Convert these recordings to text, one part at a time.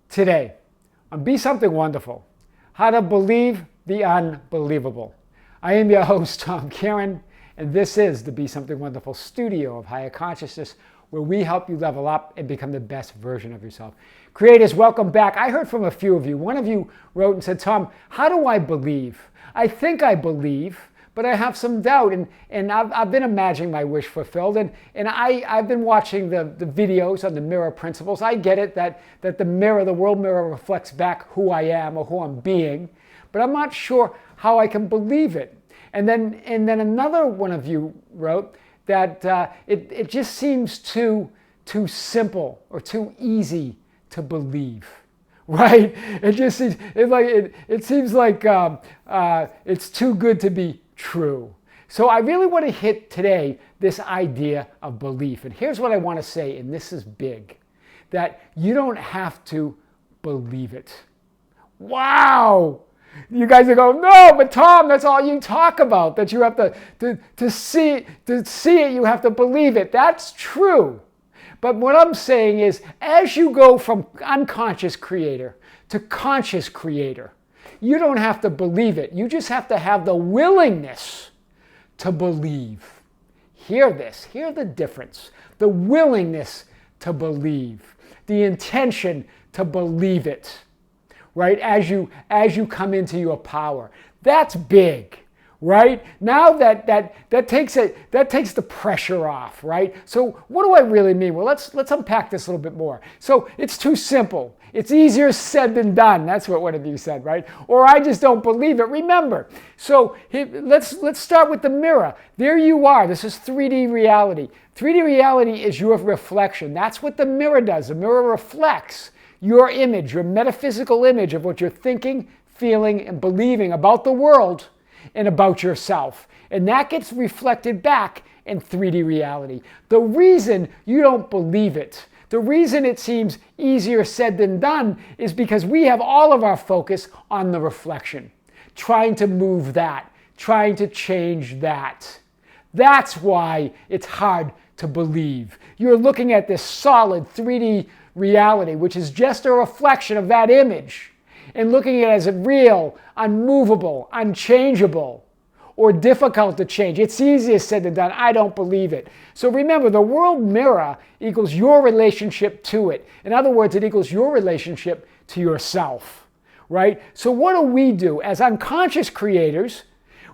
Today, on Be Something Wonderful, how to believe the unbelievable. I am your host, Tom Karen, and this is the Be Something Wonderful studio of higher consciousness, where we help you level up and become the best version of yourself. Creators, welcome back. I heard from a few of you. One of you wrote and said, Tom, how do I believe? I think I believe, but I have some doubt, and I've been imagining my wish fulfilled, and I've been watching the videos on the mirror principles. I get it that the mirror, the world mirror, reflects back who I am or who I'm being, but I'm not sure how I can believe it. And then another one of you wrote that it just seems too simple or too easy to believe. Right? It just seems it seems like it's too good to be true. So I really want to hit today this idea of belief. And here's what I want to say, and this is big, that you don't have to believe it. Wow! You guys are going, no, but Tom, that's all you talk about, that you have to see it, you have to believe it. That's true. But what I'm saying is, as you go from unconscious creator to conscious creator, you don't have to believe it. You just have to have the willingness to believe. Hear this. Hear the difference. The willingness to believe. The intention to believe it. Right? As you come into your power. That's big. Right? Now that takes the pressure off, right? So what do I really mean? Well, let's unpack this a little bit more. So it's too simple. It's easier said than done. That's what one of you said, right? Or I just don't believe it. Remember. So let's start with the mirror. There you are. This is 3D reality. 3D reality is your reflection. That's what the mirror does. The mirror reflects your image, your metaphysical image of what you're thinking, feeling, and believing about the world and about yourself. And that gets reflected back in 3D reality. The reason you don't believe it, the reason it seems easier said than done, is because we have all of our focus on the reflection, trying to move that, trying to change that. That's why it's hard to believe. You're looking at this solid 3D reality, which is just a reflection of that image, and looking at it as real, unmovable, unchangeable, or difficult to change. It's easier said than done. I don't believe it. So remember, the world mirror equals your relationship to it. In other words, it equals your relationship to yourself, right? So what do? As unconscious creators,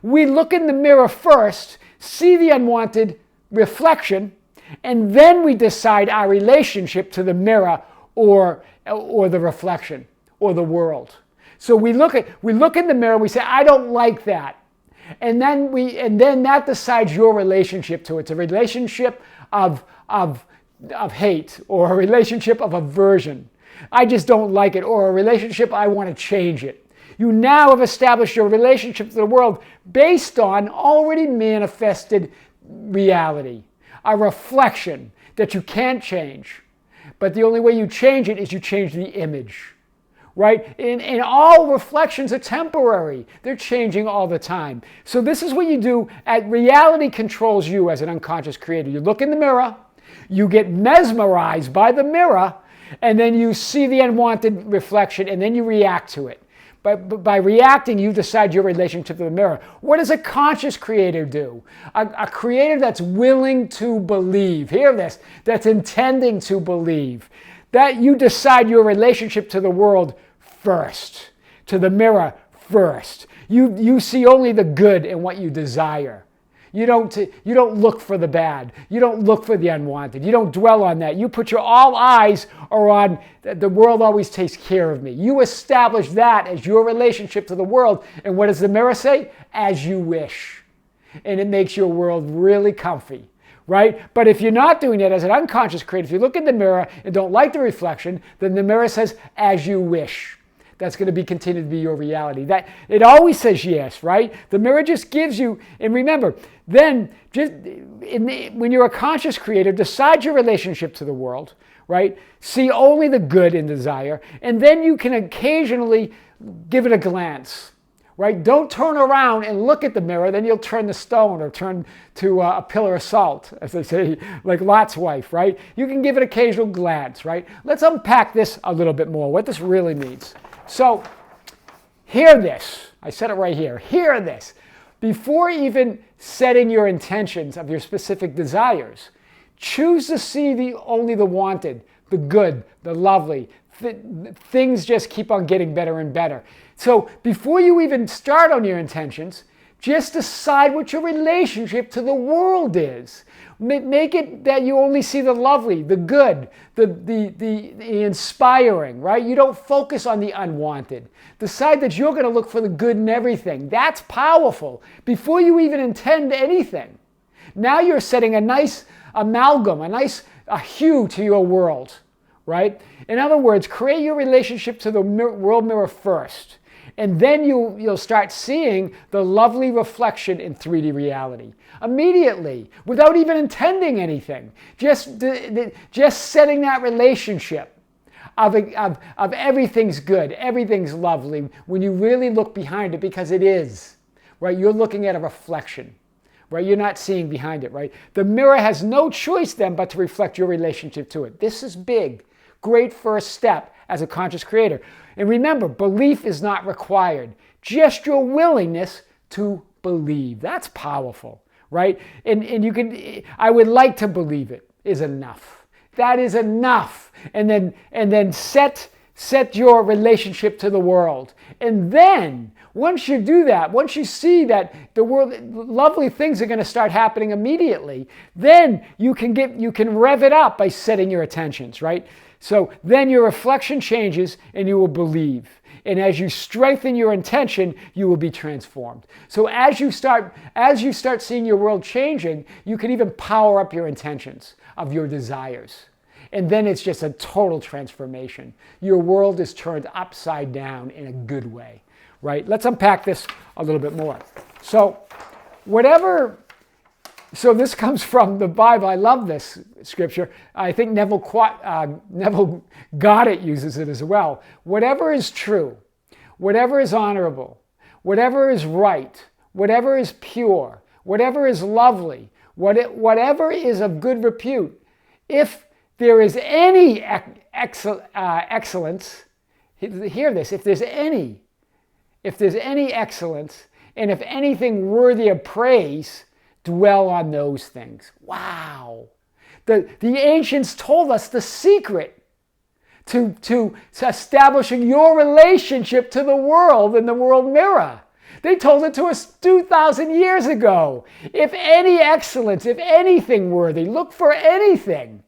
we look in the mirror first, see the unwanted reflection, and then we decide our relationship to the mirror or the reflection or the world. So we look in the mirror, we say, I don't like that. And then that decides your relationship to it. It's a relationship of hate, or a relationship of aversion. I just don't like it, or a relationship I want to change it. You now have established your relationship to the world based on already manifested reality, a reflection that you can't change. But the only way you change it is you change the image. Right? And all reflections are temporary. They're changing all the time. So this is what you do. Reality controls you as an unconscious creator. You look in the mirror, you get mesmerized by the mirror, and then you see the unwanted reflection, and then you react to it. But by reacting, you decide your relationship to the mirror. What does a conscious creator do? A creator that's willing to believe. Hear this. That's intending to believe. That you decide your relationship to the world first, to the mirror first. You see only the good in what you desire. You don't look for the bad. You don't look for the unwanted. You don't dwell on that. You put all eyes are on the world always takes care of me. You establish that as your relationship to the world. And what does the mirror say? As you wish. And it makes your world really comfy. Right? But if you're not doing that as an unconscious creator, if you look in the mirror and don't like the reflection, then the mirror says, as you wish. That's going to continue to be your reality. That it always says yes, right? The mirror just gives you, and remember, then when you're a conscious creator, decide your relationship to the world, right? See only the good in desire, and then you can occasionally give it a glance. right? Don't turn around and look at the mirror, then you'll turn to stone or turn to a pillar of salt, as they say, like Lot's wife, right? You can give it occasional glance, right? Let's unpack this a little bit more, what this really means. So, hear this. I said it right here. Hear this. Before even setting your intentions of your specific desires, choose to see only the wanted, the good, the lovely. Things just keep on getting better and better. So before you even start on your intentions, just decide what your relationship to the world is. Make it that you only see the lovely, the good, the inspiring, right? You don't focus on the unwanted. Decide that you're going to look for the good in everything. That's powerful. Before you even intend anything. Now you're setting a nice amalgam, a hue to your world, right? In other words, create your relationship to the world mirror first. And then you'll start seeing the lovely reflection in 3D reality. Immediately, without even intending anything. Just setting that relationship of everything's good, everything's lovely, when you really look behind it, because it is, right? You're looking at a reflection, right? You're not seeing behind it, right? The mirror has no choice then but to reflect your relationship to it. This is big. Great first step as a conscious creator. And remember, belief is not required. Just your willingness to believe. That's powerful, right? And you can, I would like to believe it is enough. That is enough. And then set your relationship to the world. And then, once you do that, once you see that the world, lovely things are going to start happening immediately, then you can rev it up by setting your attentions, right? So then your reflection changes and you will believe. And as you strengthen your intention, you will be transformed. So as you start seeing your world changing, you can even power up your intentions of your desires. And then it's just a total transformation. Your world is turned upside down in a good way, right? Let's unpack this a little bit more. So this comes from the Bible. I love this scripture. I think Neville Goddard uses it as well. Whatever is true, whatever is honorable, whatever is right, whatever is pure, whatever is lovely, whatever is of good repute, if there is any excellence, hear this, if there's any excellence, and if anything worthy of praise, dwell on those things. Wow. The ancients told us the secret to establishing your relationship to the world in the world mirror. They told it to us 2,000 years ago. If any excellence, if anything worthy, look for anything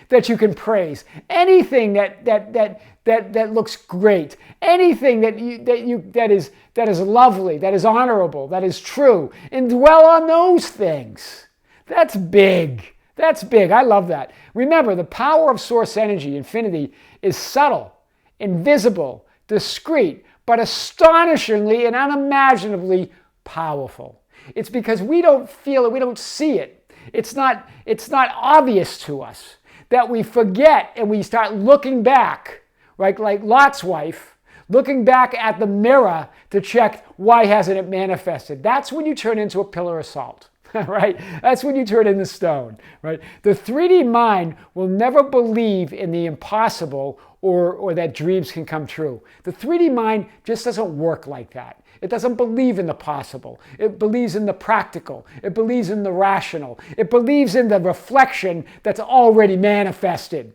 that you can praise, anything that looks great, anything that is lovely, that is honorable, that is true, and dwell on those things. That's big. That's big. I love that. Remember, the power of source energy, infinity, is subtle, invisible, discreet, but astonishingly and unimaginably powerful. It's because we don't feel it, we don't see it. It's not obvious to us that we forget and we start looking back, right? Like Lot's wife, looking back at the mirror to check why hasn't it manifested. That's when you turn into a pillar of salt, right? That's when you turn into stone, right? The 3D mind will never believe in the impossible or that dreams can come true. The 3D mind just doesn't work like that. It doesn't believe in the possible. It believes in the practical. It believes in the rational. It believes in the reflection that's already manifested.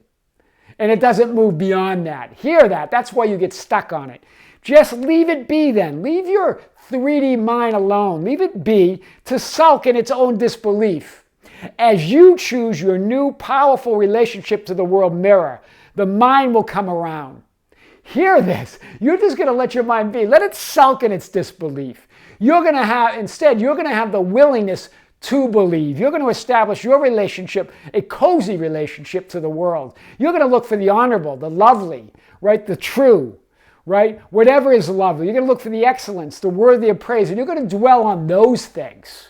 And it doesn't move beyond that. Hear that. That's why you get stuck on it. Just leave it be then. Leave your 3D mind alone. Leave it be to sulk in its own disbelief. As you choose your new powerful relationship to the world mirror, the mind will come around. Hear this. You're just going to let your mind be. Let it sulk in its disbelief. You're going to have the willingness to believe. You're going to establish your relationship, a cozy relationship to the world. You're going to look for the honorable, the lovely, right? The true, right? Whatever is lovely. You're going to look for the excellence, the worthy of praise, and you're going to dwell on those things,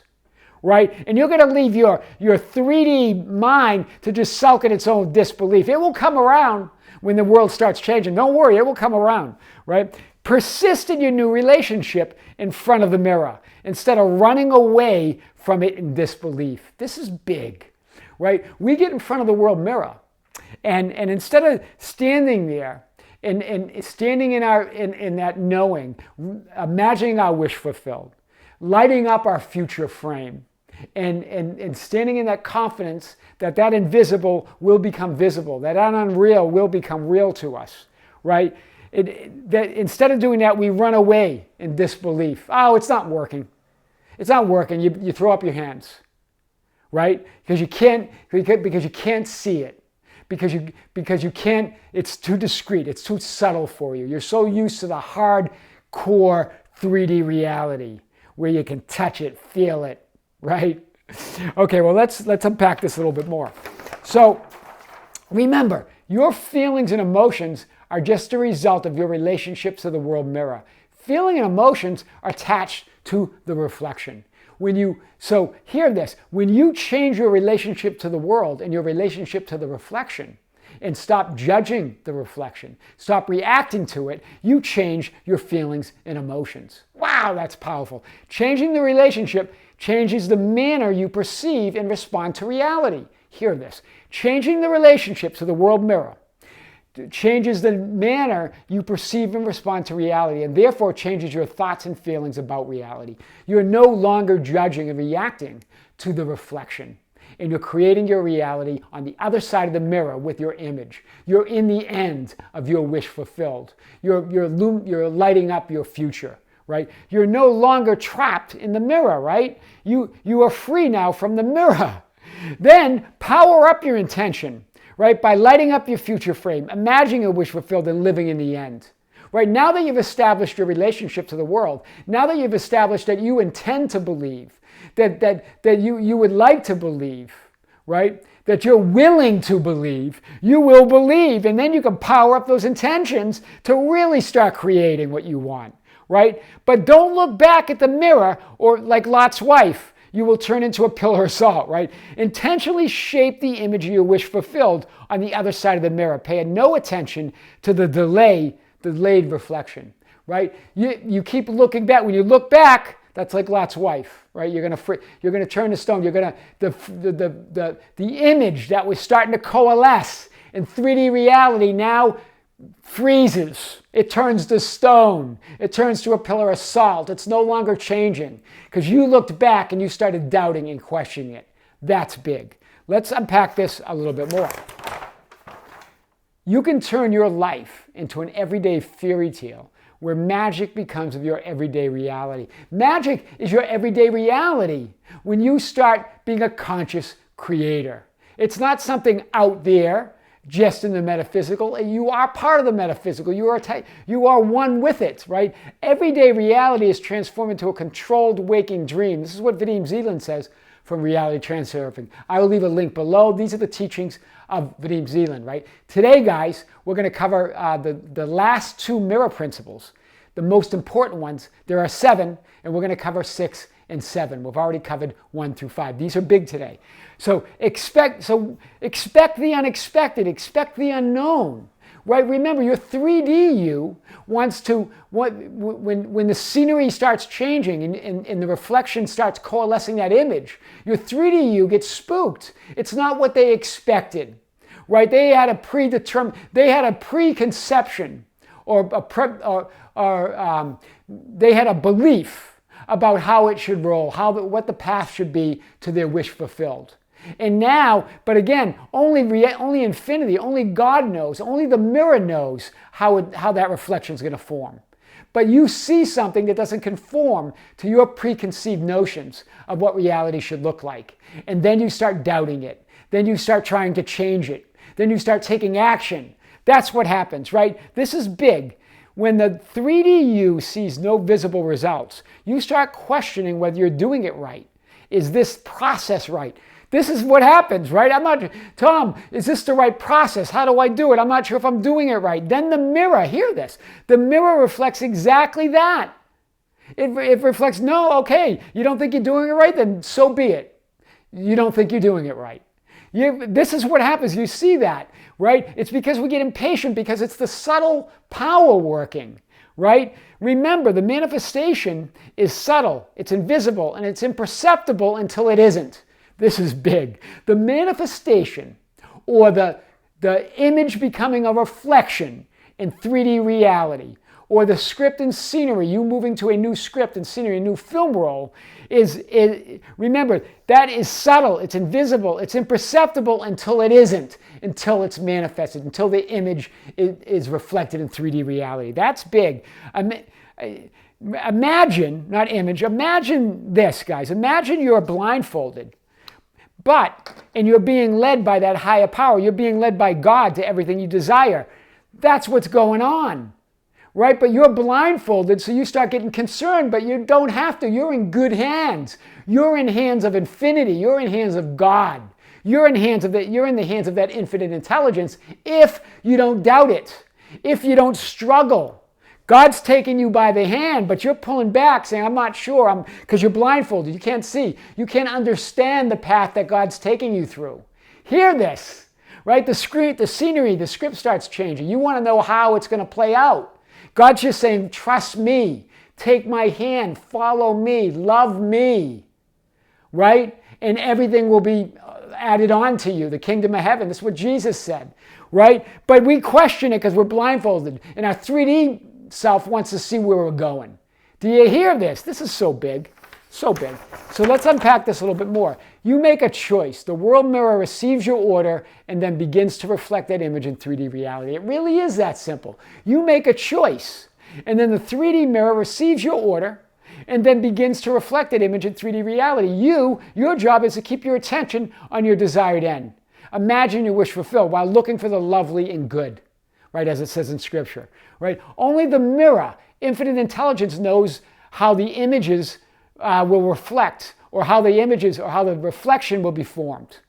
right? And you're going to leave your 3D mind to just sulk in its own disbelief. It will come around when the world starts changing. Don't worry, it will come around, right? Persist in your new relationship in front of the mirror instead of running away from it in disbelief. This is big, right? We get in front of the world mirror, and instead of standing there and standing in that knowing, imagining our wish fulfilled, lighting up our future frame, and standing in that confidence that that invisible will become visible, that unreal will become real to us, right? That instead of doing that, we run away in disbelief. Oh, it's not working. It's not working. You throw up your hands, right? Because you can't see it. Because you can't, it's too discreet. It's too subtle for you. You're so used to the hardcore 3D reality where you can touch it, feel it, right? Okay, well, let's unpack this a little bit more. So remember, your feelings and emotions are just a result of your relationship to the world mirror. Feeling and emotions are attached to the reflection. So hear this, when you change your relationship to the world and your relationship to the reflection and stop judging the reflection, stop reacting to it, you change your feelings and emotions. Wow, that's powerful. Changing the relationship changes the manner you perceive and respond to reality. Hear this, changing the relationship to the world mirror changes the manner you perceive and respond to reality, and therefore changes your thoughts and feelings about reality. You're no longer judging and reacting to the reflection, and you're creating your reality on the other side of the mirror with your image. You're in the end of your wish fulfilled. You're lighting up your future, right? You're no longer trapped in the mirror, right? You are free now from the mirror. Then power up your intention, right? By lighting up your future frame, imagining a wish fulfilled and living in the end. Right? Now that you've established your relationship to the world, now that you've established that you intend to believe, that you would like to believe, right? That you're willing to believe, you will believe, and then you can power up those intentions to really start creating what you want, right? But don't look back at the mirror or like Lot's wife. You will turn into a pillar of salt, right? Intentionally shape the image of your wish fulfilled on the other side of the mirror. Pay no attention to the delayed reflection, right? You keep looking back. When you look back, that's like Lot's wife, right? You're gonna turn to stone. The image that was starting to coalesce in 3D reality now freezes. It turns to stone. It turns to a pillar of salt. It's no longer changing because you looked back and you started doubting and questioning it. That's big. Let's unpack this a little bit more. You can turn your life into an everyday fairy tale where magic becomes of your everyday reality. Magic is your everyday reality when you start being a conscious creator. It's not something out there just in the metaphysical. You are part of the metaphysical. You are one with it, right? Everyday reality is transformed into a controlled waking dream. This is what Vadim Zeland says from Reality Transurfing. I will leave a link below. These are the teachings of Vadim Zeland, right? Today, guys, we're going to cover the last two mirror principles, the most important ones. There are 7, and we're going to cover 6 and 7. We've already covered 1 through 5. These are big today. So expect the unexpected, expect the unknown, right? Remember, your 3D you wants to, when the scenery starts changing and the reflection starts coalescing that image, your 3D you gets spooked. It's not what they expected, right? They had a preconception they had a belief about how it should roll, what the path should be to their wish fulfilled. And now, but again, only infinity, only God knows, only the mirror knows how that reflection is going to form. But you see something that doesn't conform to your preconceived notions of what reality should look like. And then you start doubting it. Then you start trying to change it. Then you start taking action. That's what happens, right? This is big. When the 3D you sees no visible results, you start questioning whether you're doing it right. Is this process right? This is what happens, right? Tom, is this the right process? How do I do it? I'm not sure if I'm doing it right. Then the mirror, hear this, the mirror reflects exactly that. It reflects, no, okay, you don't think you're doing it right? Then so be it. You don't think you're doing it right. This is what happens. You see that, right? It's because we get impatient because it's the subtle power working, right? Remember, the manifestation is subtle, it's invisible, and it's imperceptible until it isn't. This is big. The manifestation, or the image becoming a reflection in 3D reality, or the script and scenery, you moving to a new script and scenery, a new film roll, remember, that is subtle, it's invisible, it's imperceptible until it isn't, until it's manifested, until the image is reflected in 3D reality. That's big. Imagine, not image, imagine this, guys. Imagine you're blindfolded, and you're being led by that higher power. You're being led by God to everything you desire. That's what's going on. Right? But you're blindfolded, so you start getting concerned, but you don't have to. You're in good hands. You're in hands of infinity. You're in hands of God. You're in the hands of that infinite intelligence if you don't doubt it, if you don't struggle. God's taking you by the hand, but you're pulling back saying, I'm not sure, because you're blindfolded. You can't see. You can't understand the path that God's taking you through. Hear this, right? The scenery, the script starts changing. You want to know how it's going to play out. God's just saying, trust me, take my hand, follow me, love me, right? And everything will be added on to you, the kingdom of heaven. That's what Jesus said, right? But we question it because we're blindfolded, and our 3D self wants to see where we're going. Do you hear this? This is so big, so big. So let's unpack this a little bit more. You make a choice. The world mirror receives your order and then begins to reflect that image in 3D reality. It really is that simple. You make a choice, and then the 3D mirror receives your order and then begins to reflect that image in 3D reality. Your job is to keep your attention on your desired end. Imagine your wish fulfilled while looking for the lovely and good, right, as it says in Scripture, right? Only the mirror, infinite intelligence, knows how the images will reflect, or how the reflection will be formed.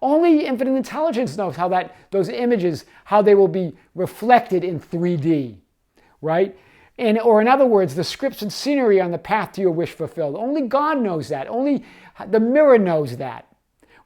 Only infinite intelligence knows how those images, how they will be reflected in 3D, right? Or in other words, the scripts and scenery on the path to your wish fulfilled. Only God knows that. Only the mirror knows that,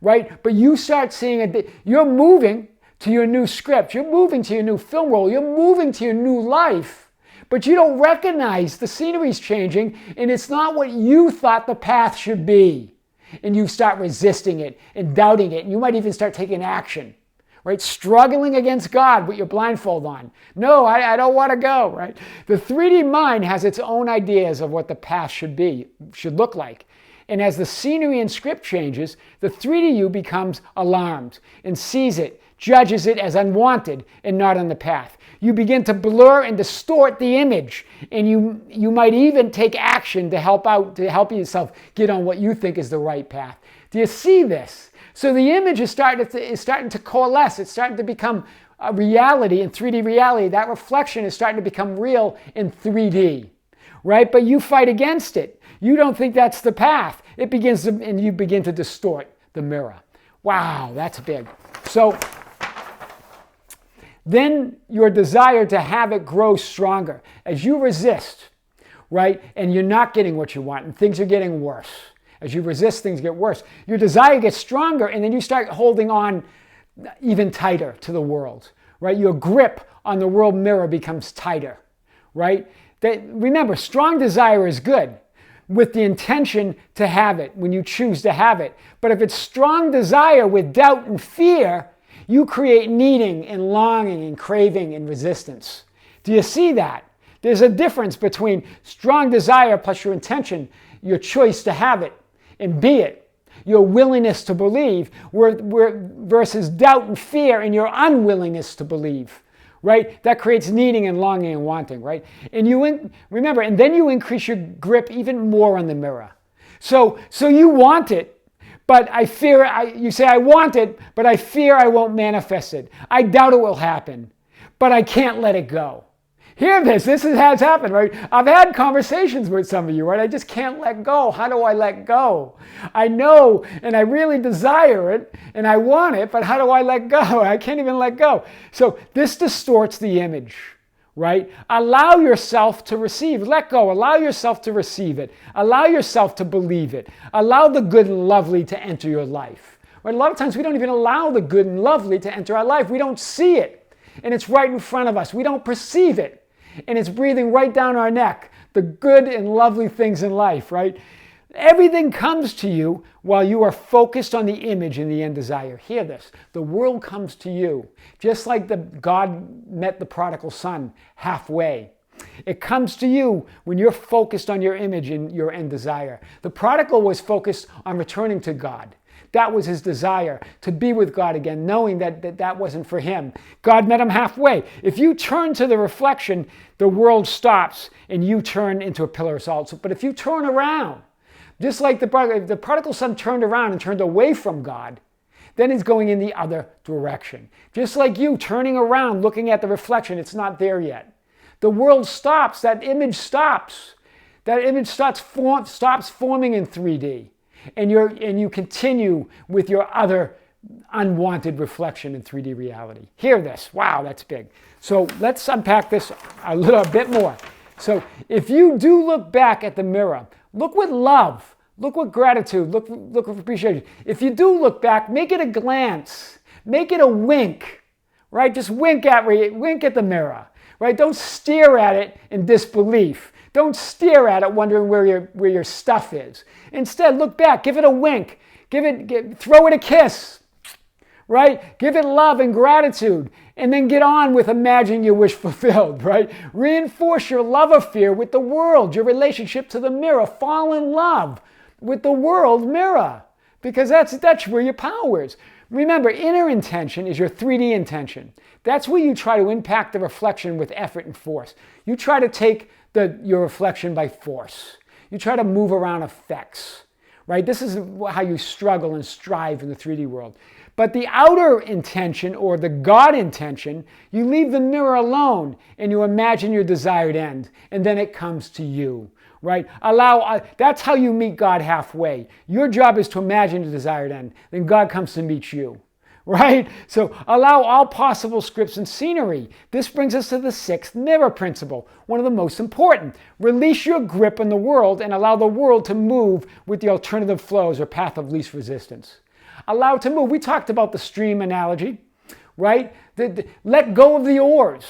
right? But you start seeing it. You're moving to your new script. You're moving to your new film roll. You're moving to your new life. But you don't recognize the scenery's changing, and it's not what you thought the path should be. And you start resisting it and doubting it, and you might even start taking action, right? Struggling against God with your blindfold on. No, I don't want to go, right? The 3D mind has its own ideas of what the path should look like. And as the scenery and script changes, the 3D you becomes alarmed and sees it, judges it as unwanted and not on the path. You begin to blur and distort the image, and you might even take action to help yourself get on what you think is the right path. Do you see this? So the image is starting to coalesce. It's starting to become a reality in 3D reality. That reflection is starting to become real in 3D, right? But you fight against it. You don't think that's the path. And you begin to distort the mirror. Wow, that's big. So then your desire to have it grows stronger. As you resist, right, and you're not getting what you want, and things are getting worse. As you resist, things get worse. Your desire gets stronger, and then you start holding on even tighter to the world, right? Your grip on the world mirror becomes tighter, right? Remember, strong desire is good with the intention to have it, when you choose to have it. But if it's strong desire with doubt and fear, you create needing and longing and craving and resistance. Do you see that? There's a difference between strong desire plus your intention, your choice to have it and be it, your willingness to believe, versus doubt and fear and your unwillingness to believe, right? That creates needing and longing and wanting, right? And remember, and then you increase your grip even more on the mirror. So you want it, but I fear, you say, I want it, but I fear I won't manifest it. I doubt it will happen, but I can't let it go. Hear this. This has happened, right? I've had conversations with some of you, right? I just can't let go. How do I let go? I know, and I really desire it, and I want it, but how do I let go? I can't even let go. So this distorts the image, right? Allow yourself to receive. Let go. Allow yourself to receive it. Allow yourself to believe it. Allow the good and lovely to enter your life. Right? A lot of times we don't even allow the good and lovely to enter our life. We don't see it. And it's right in front of us. We don't perceive it. and it's breathing right down our neck, the good and lovely things in life, right? Everything comes to you while you are focused on the image and the end desire. Hear this. The world comes to you, just like God met the prodigal son halfway. It comes to you when you're focused on your image and your end desire. The prodigal was focused on returning to God. That was his desire, to be with God again, knowing that wasn't for him. God met him halfway. If you turn to the reflection, the world stops and you turn into a pillar of salt. But if you turn around, just like the prodigal son turned around and turned away from God, then he's going in the other direction. Just like you turning around, looking at the reflection, it's not there yet. The world stops. That image stops. That image stops forming in 3D. And you continue with your other unwanted reflection in 3D reality. Hear this. Wow, that's big. So let's unpack this a little bit more. So if you do look back at the mirror, look with love, look with gratitude, look with appreciation. If you do look back, make it a glance, make it a wink, right? Just wink at the mirror, right? Don't stare at it in disbelief. Don't stare at it wondering where your stuff is. Instead, look back, give it a wink, throw it a kiss, right? Give it love and gratitude, and then get on with imagining your wish fulfilled, right? Reinforce your love affair with the world, your relationship to the mirror. Fall in love with the world mirror, because that's where your power is. Remember, inner intention is your 3D intention. That's where you try to impact the reflection with effort and force. You try to take your reflection by force. You try to move around effects, right? This is how you struggle and strive in the 3D world. But the outer intention, or the God intention, you leave the mirror alone and you imagine your desired end, and then it comes to you, right? That's how you meet God halfway. Your job is to imagine the desired end, then God comes to meet you, right? So allow all possible scripts and scenery. This brings us to the 6th mirror principle, one of the most important. Release your grip on the world and allow the world to move with the alternative flows, or path of least resistance. Allow it to move. We talked about the stream analogy, right? Let go of the oars,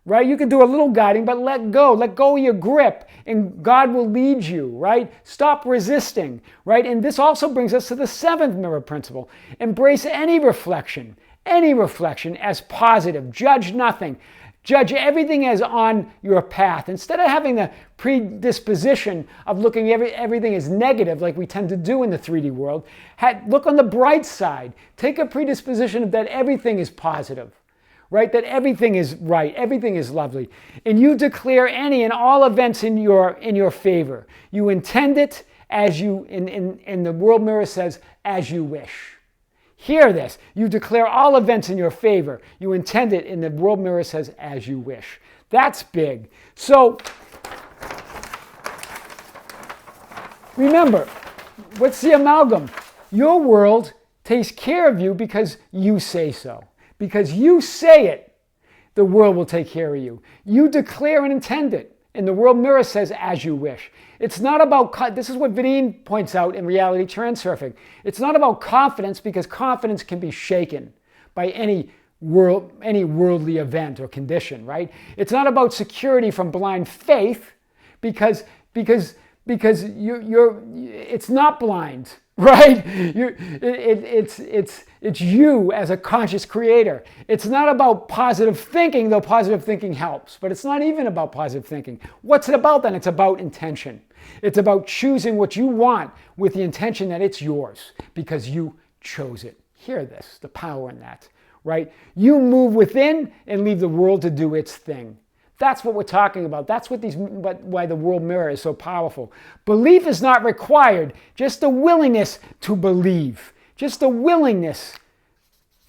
right? You can do a little guiding, but let go of your grip, and God will lead you, right? Stop resisting, right? And this also brings us to the 7th mirror principle. Embrace any reflection as positive. Judge nothing. Judge everything as on your path. Instead of having the predisposition of looking everything as negative, like we tend to do in the 3D world, look on the bright side. Take a predisposition that everything is positive, right? That everything is right, everything is lovely. And you declare any and all events in your favor. You intend it as you, in the world mirror says, as you wish. Hear this. You declare all events in your favor. You intend it, and the world mirror says, as you wish. That's big. So, remember, what's the amalgam? Your world takes care of you because you say so. Because you say it, the world will take care of you. You declare and intend it, and the world mirror says, as you wish. It's not about, this is what Vadim points out in reality transurfing. It's not about confidence, because confidence can be shaken by any worldly event or condition, right? It's not about security from blind faith, because it's not blind, right? It's you as a conscious creator. It's not about positive thinking, though positive thinking helps, but it's not even about positive thinking. What's it about then? It's about intention. It's about choosing what you want with the intention that it's yours because you chose it. Hear this, the power in that, right? You move within and leave the world to do its thing. That's what we're talking about. That's why the world mirror is so powerful. Belief is not required, just the willingness to believe. Just the willingness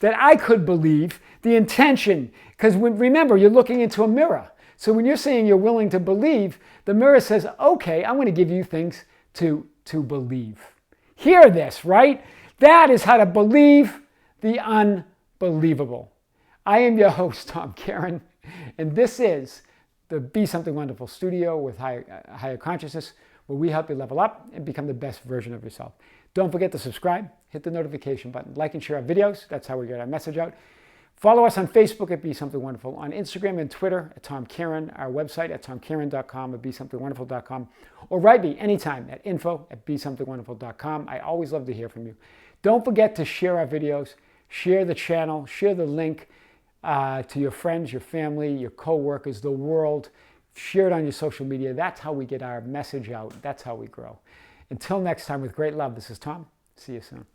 that I could believe, the intention. Because remember, you're looking into a mirror. So when you're saying you're willing to believe, the mirror says, okay, I'm going to give you things to believe. Hear this, right? That is how to believe the unbelievable. I am your host, Tom Karen. And this is the Be Something Wonderful studio with higher consciousness, where we help you level up and become the best version of yourself. Don't forget to subscribe, hit the notification button, like and share our videos. That's how we get our message out. Follow us on Facebook at Be Something Wonderful, on Instagram and Twitter at Tom Karen, our website at tomkaren.com, at BeSomethingWonderful.com, or write me anytime at info@BeSomethingWonderful.com. I always love to hear from you. Don't forget to share our videos, share the channel, share the link to your friends, your family, your co-workers, the world. Share it on your social media. That's how we get our message out. That's how we grow. Until next time, with great love, this is Tom. See you soon.